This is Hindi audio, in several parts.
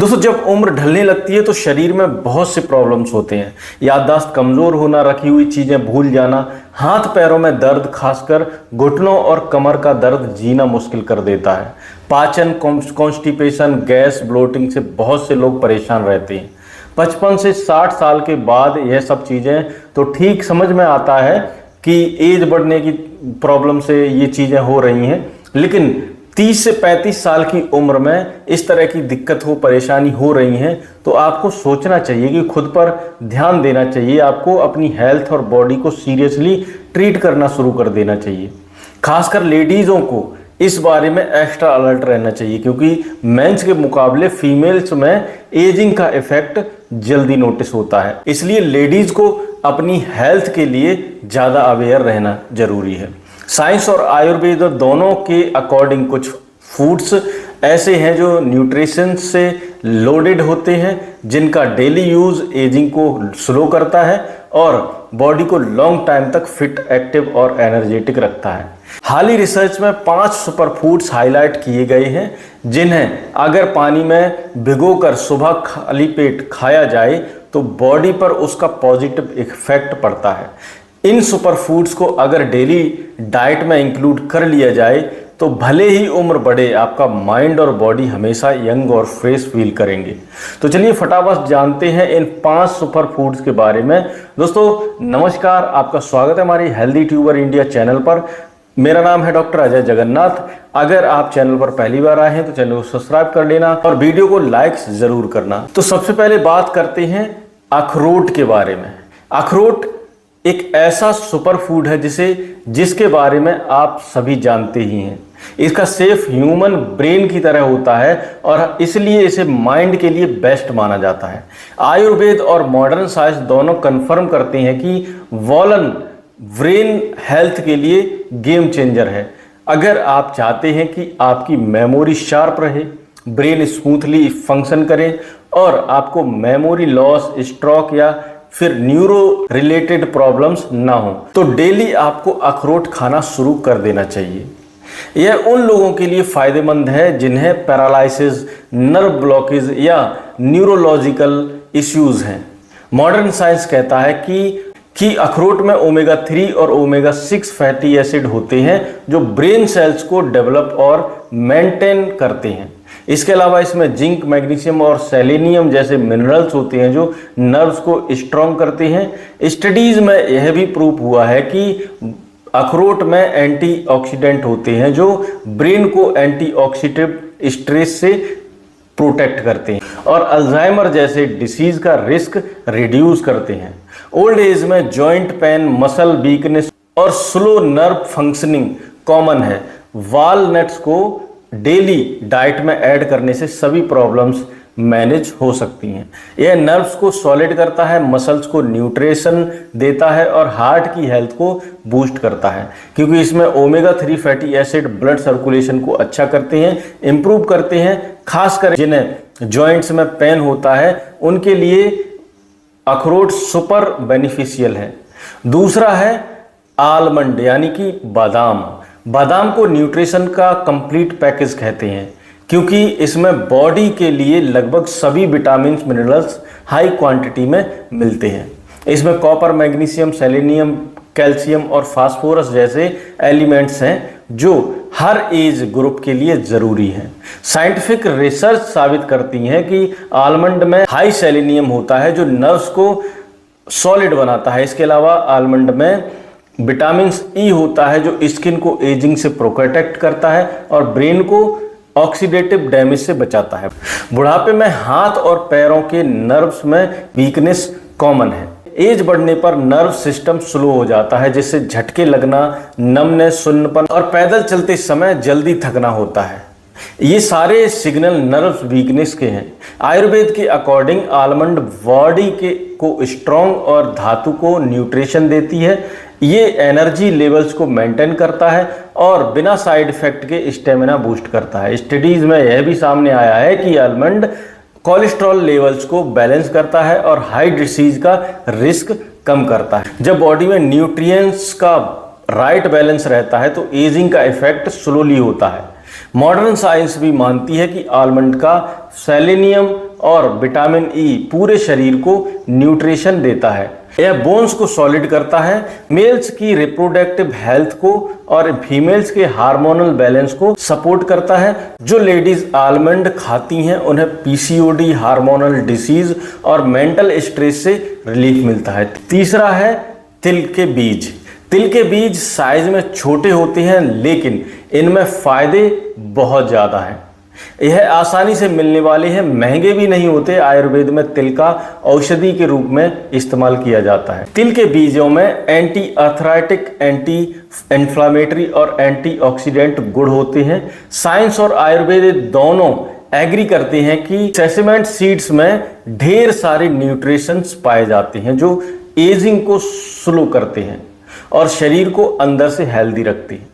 दोस्तों, जब उम्र ढलने लगती है तो शरीर में बहुत से प्रॉब्लम्स होते हैं। याददाश्त कमजोर होना, रखी हुई चीजें भूल जाना, हाथ पैरों में दर्द, खासकर घुटनों और कमर का दर्द जीना मुश्किल कर देता है। पाचन, कॉन्स्टिपेशन, गैस, ब्लोटिंग से बहुत से लोग परेशान रहते हैं। 55 से 60 साल के बाद यह सब चीजें तो ठीक समझ में आता है कि एज बढ़ने की प्रॉब्लम से ये चीजें हो रही हैं, लेकिन 30 से 35 साल की उम्र में इस तरह की दिक्कत हो, परेशानी हो रही है तो आपको सोचना चाहिए कि खुद पर ध्यान देना चाहिए। आपको अपनी हेल्थ और बॉडी को सीरियसली ट्रीट करना शुरू कर देना चाहिए। खासकर लेडीज़ों को इस बारे में एक्स्ट्रा अलर्ट रहना चाहिए, क्योंकि मेंस के मुकाबले फीमेल्स में एजिंग का इफेक्ट जल्दी नोटिस होता है। इसलिए लेडीज़ को अपनी हेल्थ के लिए ज़्यादा अवेयर रहना जरूरी है। साइंस और आयुर्वेद दोनों के अकॉर्डिंग कुछ फूड्स ऐसे हैं जो न्यूट्रिशन से लोडेड होते हैं, जिनका डेली यूज एजिंग को स्लो करता है और बॉडी को लॉन्ग टाइम तक फिट, एक्टिव और एनर्जेटिक रखता है। हाल ही रिसर्च में 5 सुपर फूड्स हाईलाइट किए गए हैं, जिन्हें अगर पानी में भिगोकर सुबह खाली पेट खाया जाए तो बॉडी पर उसका पॉजिटिव इफेक्ट पड़ता है। इन सुपर फूड्स को अगर डेली डाइट में इंक्लूड कर लिया जाए तो भले ही उम्र बढ़े, आपका माइंड और बॉडी हमेशा यंग और फ्रेश फील करेंगे। तो चलिए फटाफट जानते हैं इन 5 सुपर फूड्स के बारे में। दोस्तों नमस्कार, आपका स्वागत है हमारी हेल्दी ट्यूबर इंडिया चैनल पर। मेरा नाम है डॉक्टर अजय जगन्नाथ। अगर आप चैनल पर पहली बार आए हैं तो चैनल को सब्सक्राइब कर लेना और वीडियो को लाइक जरूर करना। तो सबसे पहले बात करते हैं अखरोट के बारे में। अखरोट एक ऐसा सुपर फूड है जिसके बारे में आप सभी जानते ही हैं। इसका शेप ह्यूमन ब्रेन की तरह होता है और इसलिए इसे माइंड के लिए बेस्ट माना जाता है। आयुर्वेद और मॉडर्न साइंस दोनों कंफर्म करते हैं कि वॉलन ब्रेन हेल्थ के लिए गेम चेंजर है। अगर आप चाहते हैं कि आपकी मेमोरी शार्प रहे, ब्रेन स्मूथली फंक्शन करे और आपको मेमोरी लॉस, स्ट्रोक या फिर न्यूरो रिलेटेड प्रॉब्लम्स ना हो, तो डेली आपको अखरोट खाना शुरू कर देना चाहिए। यह उन लोगों के लिए फायदेमंद है जिन्हें पैरालिसिस, नर्व ब्लॉकेज या न्यूरोलॉजिकल इश्यूज हैं। मॉडर्न साइंस कहता है कि अखरोट में ओमेगा 3 और ओमेगा 6 फैटी एसिड होते हैं जो ब्रेन सेल्स को डेवलप और मेंटेन करते हैं। इसके अलावा इसमें जिंक, मैग्नीशियम और सेलेनियम जैसे मिनरल्स होते हैं जो नर्व्स को स्ट्रॉन्ग करते हैं। स्टडीज में यह भी प्रूव हुआ है कि अखरोट में एंटीऑक्सीडेंट होते हैं जो ब्रेन को एंटीऑक्सीडेंट स्ट्रेस से प्रोटेक्ट करते हैं और अल्जाइमर जैसे डिसीज का रिस्क रिड्यूस करते हैं। ओल्ड एज में जॉइंट पेन, मसल वीकनेस और स्लो नर्व फंक्शनिंग कॉमन है। वॉलनट्स को डेली डाइट में ऐड करने से सभी प्रॉब्लम्स मैनेज हो सकती हैं। यह नर्व्स को सॉलिड करता है, मसल्स को न्यूट्रिशन देता है और हार्ट की हेल्थ को बूस्ट करता है, क्योंकि इसमें omega 3 fatty acid blood circulation को अच्छा करते हैं, इंप्रूव करते हैं। खासकर जिन्हें जॉइंट्स में पेन होता है उनके लिए अखरोट सुपर बेनिफिशियल है। दूसरा है आलमंड यानी कि बादाम। बादाम को न्यूट्रिशन का कंप्लीट पैकेज कहते हैं, क्योंकि इसमें बॉडी के लिए लगभग सभी विटामिन, मिनरल्स हाई क्वांटिटी में मिलते हैं। इसमें कॉपर, मैग्नीशियम, सेलेनियम, कैल्शियम और फास्फोरस जैसे एलिमेंट्स हैं जो हर एज ग्रुप के लिए जरूरी हैं। साइंटिफिक रिसर्च साबित करती है कि आलमंड में हाई सेलेनियम होता है जो नर्व्स को सॉलिड बनाता है। इसके अलावा आलमंड में विटामिन ई होता है जो स्किन को एजिंग से प्रोटेक्ट करता है और ब्रेन को ऑक्सीडेटिव डैमेज से बचाता है। बुढ़ापे में हाथ और पैरों के नर्व्स में वीकनेस कॉमन है। एज बढ़ने पर नर्व सिस्टम स्लो हो जाता है, जिससे झटके लगना, नमनेस, सुन्नपन और पैदल चलते समय जल्दी थकना होता है। ये सारे सिग्नल नर्व वीकनेस के हैं। आयुर्वेद के अकॉर्डिंग आलमंड बॉडी को स्ट्रॉन्ग और धातु को न्यूट्रिशन देती है। ये एनर्जी लेवल्स को मेंटेन करता है और बिना साइड इफेक्ट के स्टेमिना बूस्ट करता है। स्टडीज में यह भी सामने आया है कि आलमंड कोलेस्ट्रॉल लेवल्स को बैलेंस करता है और हाई डिसीज का रिस्क कम करता है। जब बॉडी में न्यूट्रिएंट्स का राइट बैलेंस रहता है तो एजिंग का इफेक्ट स्लोली होता है। मॉडर्न साइंस भी मानती है कि आलमंड का सेलेनियम और विटामिन ई पूरे शरीर को न्यूट्रिशन देता है। यह बोन्स को सॉलिड करता है, मेल्स की रिप्रोडक्टिव हेल्थ को और फीमेल्स के हार्मोनल बैलेंस को सपोर्ट करता है। जो लेडीज आलमंड खाती हैं उन्हें पीसीओडी, हार्मोनल डिसीज और मेंटल स्ट्रेस से रिलीफ मिलता है। तीसरा है तिल के बीज। तिल के बीज साइज में छोटे होते हैं लेकिन इनमें फायदे बहुत ज़्यादा हैं। यह आसानी से मिलने वाले हैं, महंगे भी नहीं होते। आयुर्वेद में तिल का औषधि के रूप में इस्तेमाल किया जाता है। तिल के बीजों में एंटी आर्थराइटिक, एंटी इन्फ्लामेटरी और एंटीऑक्सीडेंट गुण होते हैं। साइंस और आयुर्वेद दोनों एग्री करते हैं कि सेसमेंट सीड्स में ढेर सारे न्यूट्रिशंस पाए जाते हैं जो एजिंग को स्लो करते हैं और शरीर को अंदर से हेल्दी रखते हैं।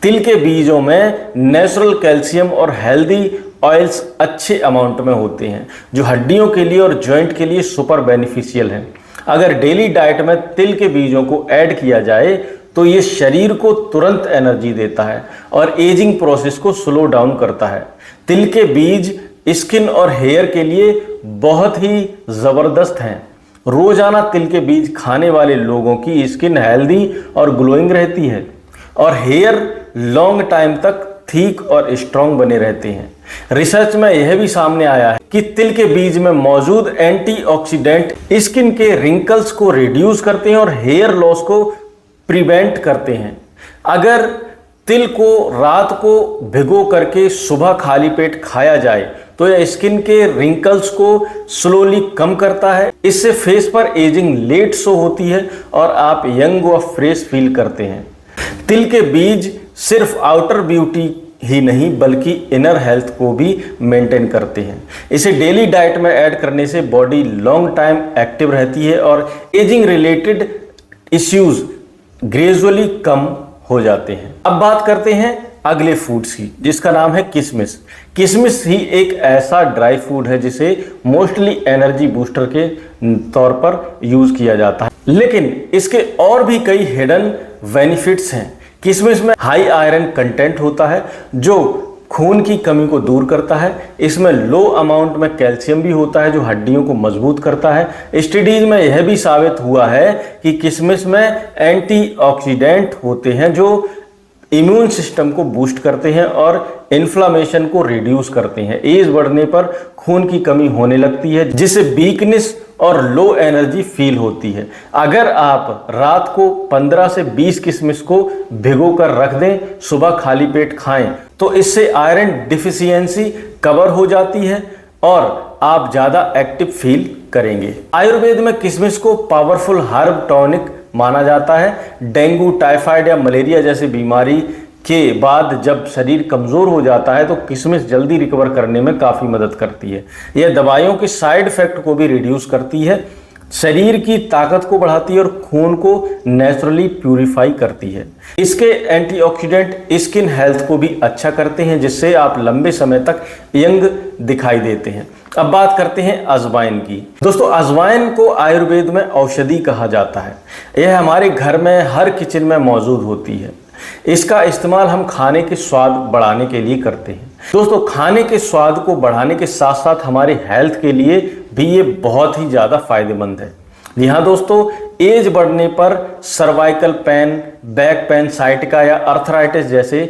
तिल के बीजों में नेचुरल कैल्शियम और हेल्दी ऑयल्स अच्छे अमाउंट में होते हैं जो हड्डियों के लिए और जॉइंट के लिए सुपर बेनिफिशियल हैं। अगर डेली डाइट में तिल के बीजों को ऐड किया जाए तो ये शरीर को तुरंत एनर्जी देता है और एजिंग प्रोसेस को स्लो डाउन करता है। तिल के बीज स्किन और हेयर के लिए बहुत ही ज़बरदस्त हैं। रोजाना तिल के बीज खाने वाले लोगों की स्किन हेल्दी और ग्लोइंग रहती है और हेयर लॉन्ग टाइम तक थिक और स्ट्रॉन्ग बने रहते हैं। रिसर्च में यह भी सामने आया है कि तिल के बीज में मौजूद एंटीऑक्सीडेंट स्किन के रिंकल्स को रिड्यूस करते हैं और हेयर लॉस को प्रिवेंट करते हैं। अगर तिल को रात को भिगो करके सुबह खाली पेट खाया जाए तो यह स्किन के रिंकल्स को स्लोली कम करता है। इससे फेस पर एजिंग लेट शो होती है और आप यंग व फ्रेश फील करते हैं। तिल के बीज सिर्फ आउटर ब्यूटी ही नहीं बल्कि इनर हेल्थ को भी मेंटेन करते हैं। इसे डेली डाइट में ऐड करने से बॉडी लॉन्ग टाइम एक्टिव रहती है और एजिंग रिलेटेड इश्यूज ग्रेजुअली कम हो जाते हैं। अब बात करते हैं अगले फूड्स की जिसका नाम है किशमिश। किशमिश ही एक ऐसा ड्राई फूड है जिसे मोस्टली एनर्जी बूस्टर के तौर पर यूज किया जाता है, लेकिन इसके और भी कई हिडन बेनिफिट्स हैं। किशमिश में हाई आयरन कंटेंट होता है जो खून की कमी को दूर करता है। इसमें लो अमाउंट में कैल्शियम भी होता है जो हड्डियों को मजबूत करता है। स्टडीज में यह भी साबित हुआ है कि किशमिश में एंटीऑक्सीडेंट होते हैं जो इम्यून सिस्टम को बूस्ट करते हैं और इन्फ्लामेशन को रिड्यूस करते हैं। एज बढ़ने पर खून की कमी होने लगती है जिससे वीकनेस और लो एनर्जी फील होती है। अगर आप रात को 15 से 20 किशमिश को भिगो कर रख दें, सुबह खाली पेट खाएं तो इससे आयरन डिफिशियंसी कवर हो जाती है और आप ज़्यादा एक्टिव फील करेंगे। आयुर्वेद में किशमिश को पावरफुल हर्ब टॉनिक माना जाता है। डेंगू, टाइफाइड या मलेरिया जैसी बीमारी के बाद जब शरीर कमज़ोर हो जाता है तो किशमिश जल्दी रिकवर करने में काफ़ी मदद करती है। यह दवाइयों के साइड इफ़ेक्ट को भी रिड्यूस करती है, शरीर की ताकत को बढ़ाती है और खून को नेचुरली प्यूरिफाई करती है। इसके एंटीऑक्सीडेंट स्किन हेल्थ को भी अच्छा करते हैं जिससे आप लंबे समय तक यंग दिखाई देते हैं। अब बात करते हैं अजवाइन की। दोस्तों, अजवाइन को आयुर्वेद में औषधि कहा जाता है। यह हमारे घर में हर किचन में मौजूद होती है। इसका इस्तेमाल हम खाने के स्वाद बढ़ाने के लिए करते हैं। दोस्तों, खाने के स्वाद को बढ़ाने के साथ साथ हमारे हेल्थ के लिए भी ये बहुत ही ज़्यादा फायदेमंद है। जी हाँ दोस्तों, एज बढ़ने पर cervical pain, back pain, sciatica या अर्थराइटिस जैसे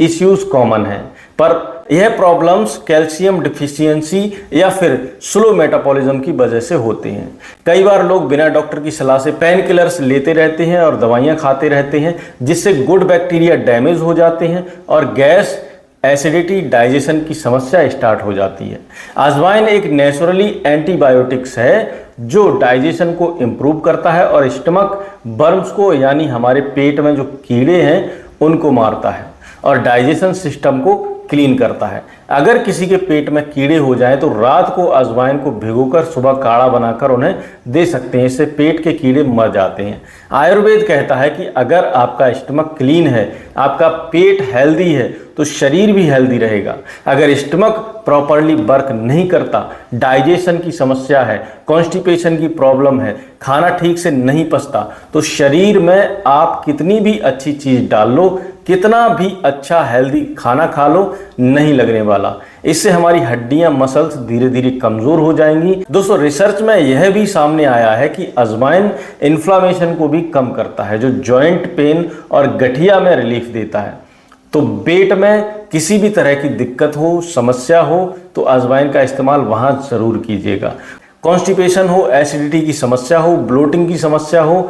इश्यूज कॉमन हैं, पर यह प्रॉब्लम्स कैल्शियम डिफिशियंसी या फिर स्लो मेटाबॉलिज्म की वजह से होते हैं। कई बार लोग बिना डॉक्टर की सलाह से पेन किलर्स लेते रहते हैं और दवाइयाँ खाते रहते हैं जिससे गुड बैक्टीरिया डैमेज हो जाते हैं और गैस, एसिडिटी, डाइजेशन की समस्या स्टार्ट हो जाती है। अजवाइन एक नेचुरली एंटीबायोटिक्स है जो डाइजेशन को इम्प्रूव करता है और स्टमक बर्म्स को यानी हमारे पेट में जो कीड़े हैं उनको मारता है और डाइजेशन सिस्टम को क्लीन करता है। अगर किसी के पेट में कीड़े हो जाएं तो रात को अजवाइन को भिगोकर सुबह काढ़ा बनाकर उन्हें दे सकते हैं, इससे पेट के कीड़े मर जाते हैं। आयुर्वेद कहता है कि अगर आपका स्टमक क्लीन है, आपका पेट हेल्दी है तो शरीर भी हेल्दी रहेगा। अगर स्टमक प्रॉपरली वर्क नहीं करता, डाइजेशन की समस्या है, कॉन्स्टिपेशन की प्रॉब्लम है, खाना ठीक से नहीं पचता तो शरीर में आप कितनी भी अच्छी चीज़ डाल लो, कितना भी अच्छा हेल्दी खाना खा लो नहीं लगने वाला। इससे हमारी हड्डियां मसल्स धीरे धीरे कमज़ोर हो जाएंगी। दोस्तों रिसर्च में यह भी सामने आया है कि अजवाइन इन्फ्लामेशन को भी कम करता है, जो जॉइंट पेन और गठिया में रिलीफ देता है। तो पेट में किसी भी तरह की दिक्कत हो, समस्या हो, तो अजवाइन का इस्तेमाल वहाँ ज़रूर कीजिएगा। कॉन्स्टिपेशन हो, एसिडिटी की समस्या हो, ब्लोटिंग की समस्या हो,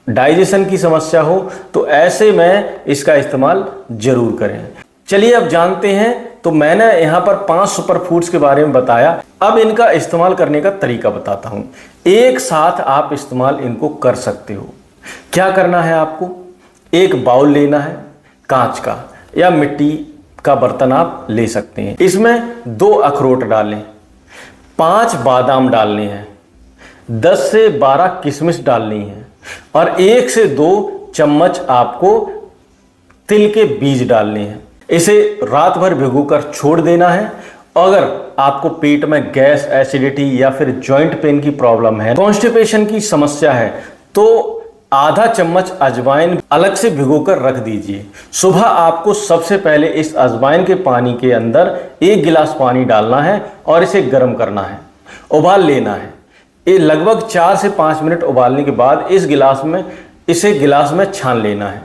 डाइजेशन की समस्या हो, तो ऐसे में इसका इस्तेमाल जरूर करें। चलिए अब जानते हैं, तो मैंने यहाँ पर 5 सुपर फूड्स के बारे में बताया। अब इनका इस्तेमाल करने का तरीका बताता हूँ। एक साथ आप इस्तेमाल इनको कर सकते हो। क्या करना है आपको, एक बाउल लेना है, कांच का या मिट्टी का बर्तन आप ले सकते हैं। इसमें 2 अखरोट डालें, 5 बादाम डालने हैं, 10 से 12 किशमिश डालनी है और 1 से 2 चम्मच आपको तिल के बीज डालने हैं। इसे रात भर भिगोकर छोड़ देना है। अगर आपको पेट में गैस, एसिडिटी या फिर जॉइंट पेन की प्रॉब्लम है, कॉन्स्टिपेशन की समस्या है, तो आधा चम्मच अजवाइन अलग से भिगोकर रख दीजिए। सुबह आपको सबसे पहले इस अजवाइन के पानी के अंदर 1 गिलास पानी डालना है और इसे गर्म करना है, उबाल लेना है। ये लगभग 4 से 5 मिनट उबालने के बाद इसे गिलास में छान लेना है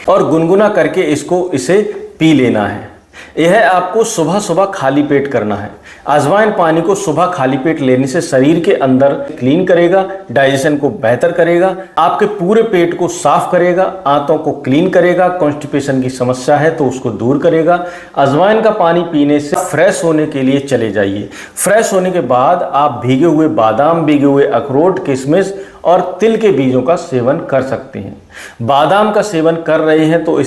और गुनगुना करके इसे पी लेना है। यह आपको सुबह सुबह खाली पेट करना है। अजवाइन पानी को सुबह खाली पेट लेने से शरीर के अंदर क्लीन करेगा, डाइजेशन को बेहतर करेगा, आपके पूरे पेट को साफ करेगा, आंतों को क्लीन करेगा, कॉन्स्टिपेशन की समस्या है तो उसको दूर करेगा। अजवाइन का पानी पीने से फ्रेश होने के लिए चले जाइए। फ्रेश होने के बाद आप भीगे हुए बादाम, भीगे हुए अखरोट, किशमिश और तिल के बीजों का सेवन कर सकते हैं। बादाम का सेवन कर रहे हैं तो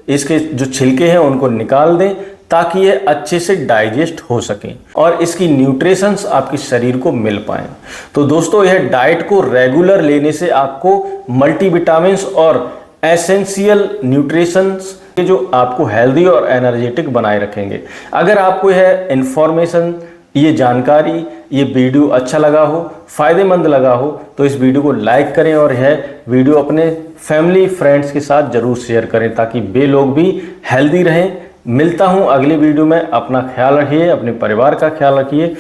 इसके जो छिलके हैं उनको निकाल दें ताकि ये अच्छे से डाइजेस्ट हो सकें और इसकी न्यूट्रिशंस आपके शरीर को मिल पाएँ। तो दोस्तों यह डाइट को रेगुलर लेने से आपको मल्टीविटामिन्स और एसेंशियल न्यूट्रिशंस के जो आपको हेल्दी और एनर्जेटिक बनाए रखेंगे। अगर आपको यह इन्फॉर्मेशन, ये जानकारी, ये वीडियो अच्छा लगा हो, फ़ायदेमंद लगा हो, तो इस वीडियो को लाइक करें और यह वीडियो अपने फैमिली फ्रेंड्स के साथ ज़रूर शेयर करें ताकि वे लोग भी हेल्दी रहें। मिलता हूं अगली वीडियो में। अपना ख्याल रखिए, अपने परिवार का ख्याल रखिए।